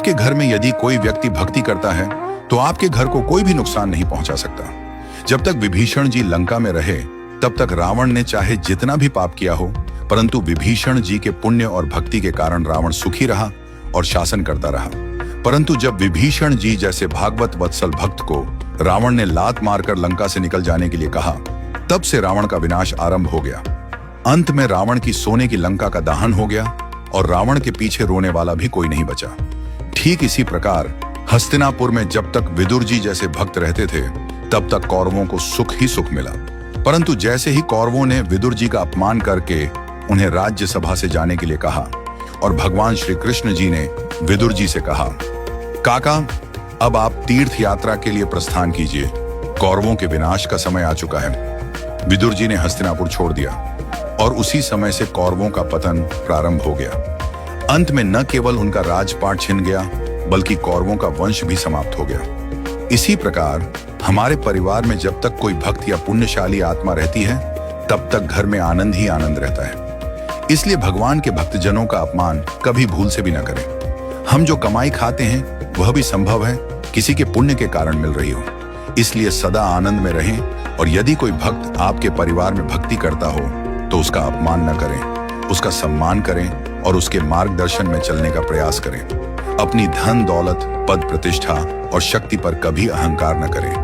आपके घर में यदि कोई व्यक्ति भक्ति करता है तो आपके घर को कोई भी नुकसान नहीं पहुंचा सकता। जब तक विभीषण जी लंका में रहे तब तक रावण ने चाहे जितना भी पाप किया हो, परंतु विभीषण जी के पुण्य और भक्ति के कारण रावण सुखी रहा और शासन करता रहा। परंतु जब विभीषण जी जैसे भागवत वत्सल भक्त को रावण ने लात मारकर लंका से निकल जाने के लिए कहा, तब से रावण का विनाश आरंभ हो गया। अंत में रावण की सोने की लंका का दहन हो गया और रावण के पीछे रोने वाला भी कोई नहीं बचा। ठीक इसी प्रकार हस्तिनापुर में जब तक विदुर जी जैसे भक्त रहते थे तब तक कौरवों को सुख ही सुख मिला। परंतु जैसे ही कौरवों ने विदुर जी का अपमान करके उन्हें राज्यसभा से जाने के लिए कहा और भगवान श्री कृष्ण जी ने विदुर जी से कहा, काका अब आप तीर्थ यात्रा के लिए प्रस्थान कीजिए, कौरवों के विनाश का समय आ चुका है। विदुर जी ने हस्तिनापुर छोड़ दिया और उसी समय से कौरवों का पतन प्रारंभ हो गया। अंत में न केवल उनका राजपाट छिन गया बल्कि कौरवों का वंश भी समाप्त हो गया। इसी प्रकार हमारे परिवार में जब तक कोई भक्त या पुण्यशाली आत्मा रहती है तब तक घर में आनंद ही आनंद रहता है। इसलिए भगवान के भक्तजनों का अपमान कभी भूल से भी न करें। हम जो कमाई खाते हैं वह भी संभव है किसी के पुण्य के कारण मिल रही हो। इसलिए सदा आनंद में रहें और यदि कोई भक्त आपके परिवार में भक्ति करता हो तो उसका अपमान न करें, उसका सम्मान करें और उसके मार्गदर्शन में चलने का प्रयास करें। अपनी धन दौलत, पद प्रतिष्ठा और शक्ति पर कभी अहंकार न करें,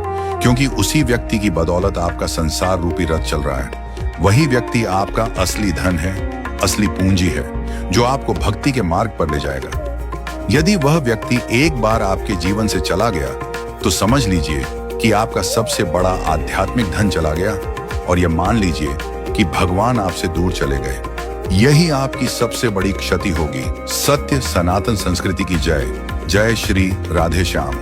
क्योंकि उसी व्यक्ति की बदौलत आपका संसार रूपी रथ चल रहा है। वही व्यक्ति आपका असली धन है, असली पूंजी है, जो आपको भक्ति के मार्ग पर ले जाएगा। यदि वह व्यक्ति एक बार आपके जीवन से चला गया तो समझ लीजिए कि आपका सबसे बड़ा आध्यात्मिक धन चला गया और यह मान लीजिए कि भगवान आपसे दूर चले गए। यही आपकी सबसे बड़ी क्षति होगी। सत्य सनातन संस्कृति की जय। जय श्री राधे श्याम।